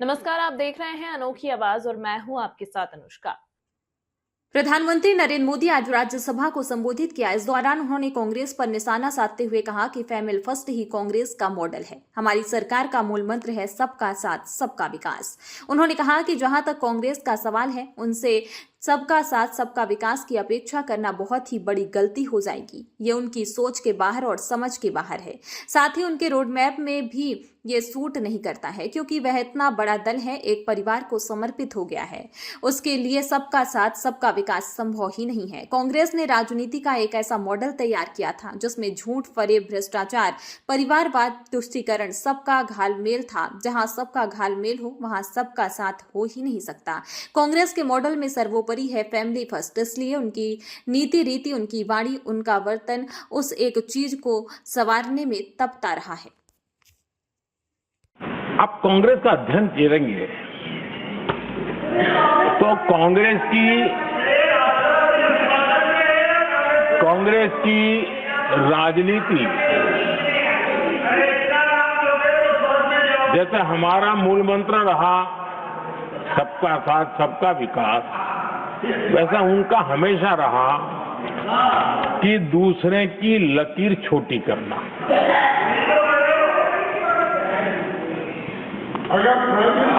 नमस्कार, आप देख रहे हैं अनोखी आवाज और मैं हूं आपके साथ अनुष्का। प्रधानमंत्री नरेंद्र मोदी आज राज्यसभा को संबोधित किया। इस दौरान उन्होंने कांग्रेस पर निशाना साधते हुए कहा कि फैमिली फर्स्ट ही कांग्रेस का मॉडल है। हमारी सरकार का मूल मंत्र है सबका साथ सबका विकास। उन्होंने कहा कि जहां तक कांग्रेस का सवाल है, उनसे सबका साथ सबका विकास की अपेक्षा करना बहुत ही बड़ी गलती हो जाएगी। ये उनकी सोच के बाहर और समझ के बाहर है। साथ ही उनके रोड मैप में भी ये सूट नहीं करता है, क्योंकि वह इतना बड़ा दल है, एक परिवार को समर्पित हो गया है। उसके लिए सबका साथ सबका विकास संभव ही नहीं है। कांग्रेस ने राजनीति का एक ऐसा मॉडल तैयार किया था जिसमें झूठ, फरेब, भ्रष्टाचार, परिवारवाद, तुष्टीकरण, सबका घालमेल था। जहां सबका घालमेल हो, वहां सबका साथ हो ही नहीं सकता। कांग्रेस के मॉडल में सर्वोपरि है फैमिली फर्स्ट। इसलिए उनकी नीति रीति, उनकी वाणी, उनका वर्तन उस एक चीज को संवारने में तपता रहा है। आप कांग्रेस का अध्ययन करेंगे तो कांग्रेस की राजनीति, जैसे हमारा मूल मंत्र रहा सबका साथ सबका विकास, वैसा उनका हमेशा रहा कि दूसरे की लकीर छोटी करना।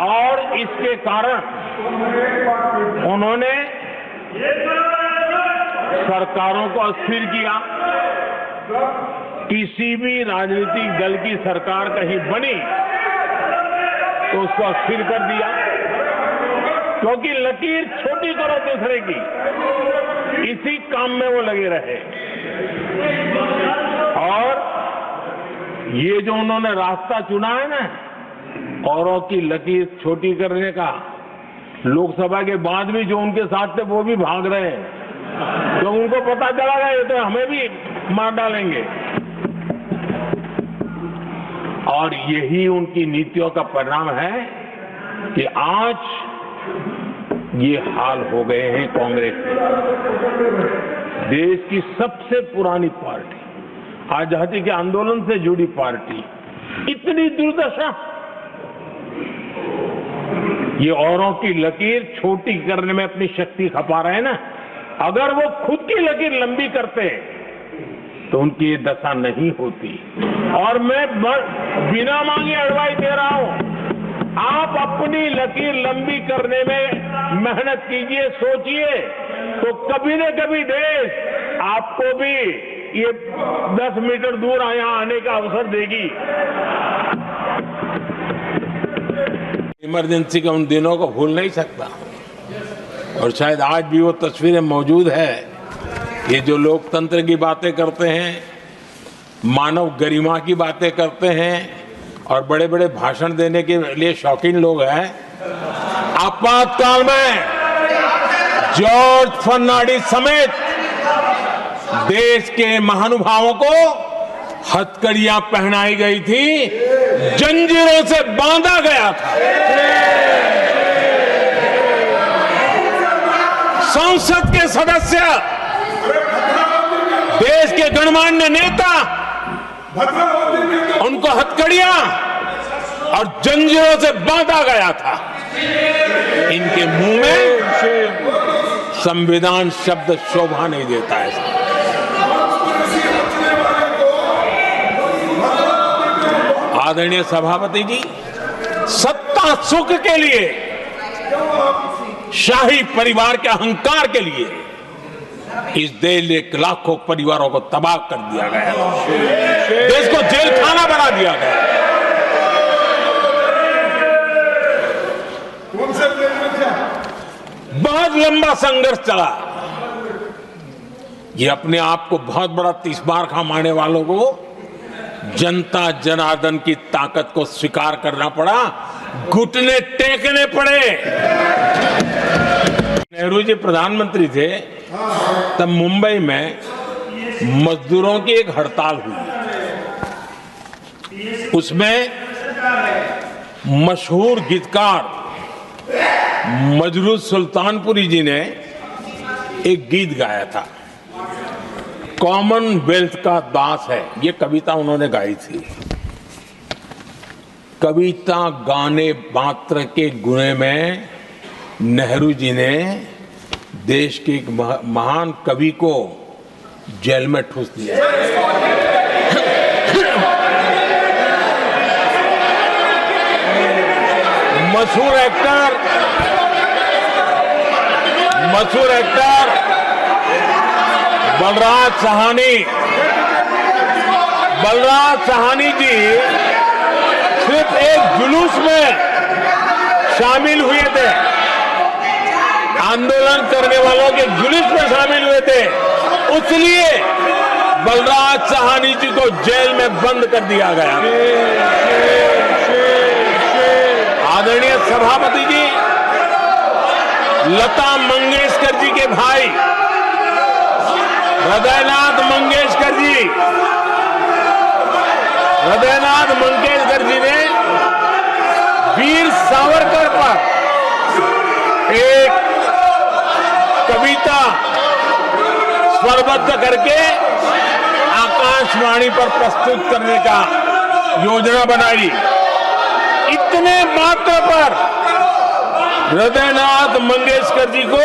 और इसके कारण उन्होंने सरकारों को अस्थिर किया। किसी भी राजनीतिक दल की सरकार कहीं बनी तो उसको अस्थिर कर दिया, क्योंकि लकीर छोटी करो दूसरे की, इसी काम में वो लगे रहे। और ये जो उन्होंने रास्ता चुना है ना, औरों की लकीर छोटी करने का, लोकसभा के बाद भी जो उनके साथ थे वो भी भाग रहे हैं, तो उनको पता चला गया ये तो हमें भी मार डालेंगे। और यही उनकी नीतियों का परिणाम है कि आज ये हाल हो गए हैं कांग्रेस के। देश की सबसे पुरानी पार्टी, आजादी के आंदोलन से जुड़ी पार्टी, इतनी दुर्दशा। ये औरों की लकीर छोटी करने में अपनी शक्ति खपा रहे हैं ना। अगर वो खुद की लकीर लंबी करते तो उनकी ये दशा नहीं होती। और मैं बिना मांगे एडवाइस दे रहा हूं, आप अपनी लकीर लंबी करने में मेहनत कीजिए, सोचिए, तो कभी न कभी देश आपको भी ये 10 मीटर दूर यहां आने का अवसर देगी। इमरजेंसी के उन दिनों को भूल नहीं सकता, और शायद आज भी वो तस्वीरें मौजूद है। ये जो लोकतंत्र की बातें करते हैं, मानव गरिमा की बातें करते हैं और बड़े बड़े भाषण देने के लिए शौकीन लोग हैं, आपातकाल में जॉर्ज फर्नांडिस समेत देश के महानुभावों को हथकड़ियां पहनाई गई थी, जंजीरों से बांधा गया था। संसद के सदस्य, देश के गणमान्य नेता, उनको हथकड़ियां और जंजीरों से बांधा गया था। इनके मुंह में संविधान शब्द शोभा नहीं देता है। आदरणीय सभापति जी, सत्ता सुख के लिए, शाही परिवार के अहंकार के लिए इस देश के लाखों परिवारों को तबाह कर दिया गया, देश को जेल खाना बना दिया गया। बहुत लंबा संघर्ष चला। ये अपने आप को बहुत बड़ा 30 बार खा मारने वालों को जनता जनार्दन की ताकत को स्वीकार करना पड़ा, घुटने टेकने पड़े। नेहरू जी प्रधानमंत्री थे तब मुंबई में मजदूरों की एक हड़ताल हुई। उसमें मशहूर गीतकार मजरूह सुल्तानपुरी जी ने एक गीत गाया था, कॉमनवेल्थ का दास है। ये कविता उन्होंने गाई थी। कविता गाने मात्र के गुने में नेहरू जी ने देश के एक महान कवि को जेल में ठूस दिया। मशहूर एक्टर बलराज साहनी जी सिर्फ एक जुलूस में शामिल हुए थे, आंदोलन करने वालों के जुलूस में शामिल हुए थे, इसलिए बलराज साहनी जी को जेल में बंद कर दिया गया। आदरणीय सभापति जी, लता मंगेशकर जी के भाई हृदयनाथ मंगेशकर जी ने वीर सावरकर पर एक कविता स्वरबद्ध करके आकाशवाणी पर प्रस्तुत करने का योजना बनाई। इतने मात्र पर हृदयनाथ मंगेशकर जी को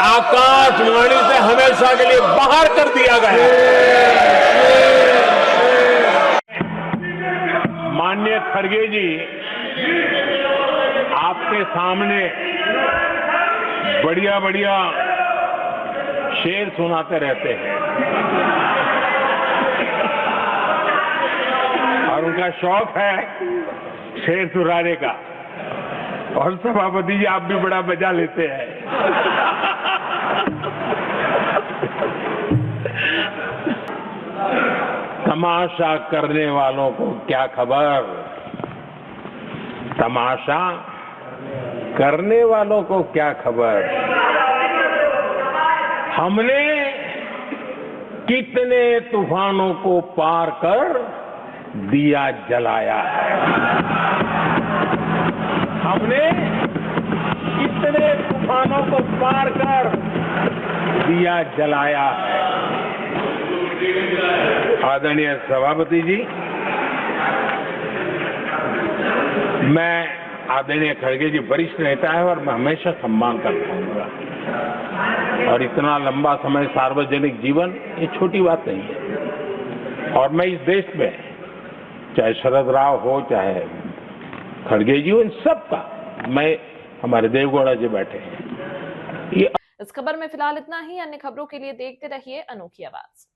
आकाशवाणी से हमेशा के लिए बाहर कर दिया गया। माननीय खड़गे जी आपके सामने बढ़िया बढ़िया शेर सुनाते रहते हैं और उनका शौक है शेर सुनाने का, और सभापति जी आप भी बड़ा मजा लेते हैं। तमाशा करने वालों को क्या खबर, तमाशा करने वालों को क्या खबर, हमने कितने तूफानों को पार कर दिया जलाया है, हमने कितने तूफानों को पार कर दिया जलाया है। आदरणीय सभापति जी, मैं आदरणीय खड़गे जी वरिष्ठ नेता है और मैं हमेशा सम्मान करता हूँ, और इतना लंबा समय सार्वजनिक जीवन ये छोटी बात नहीं है। और मैं इस देश में चाहे शरद राव हो चाहे खड़गे जी हो, इन सब का मैं, हमारे देवगौड़ा जी बैठे हैं। इस खबर में फिलहाल इतना ही। अन्य खबरों के लिए देखते रहिए अनोखी आवाज।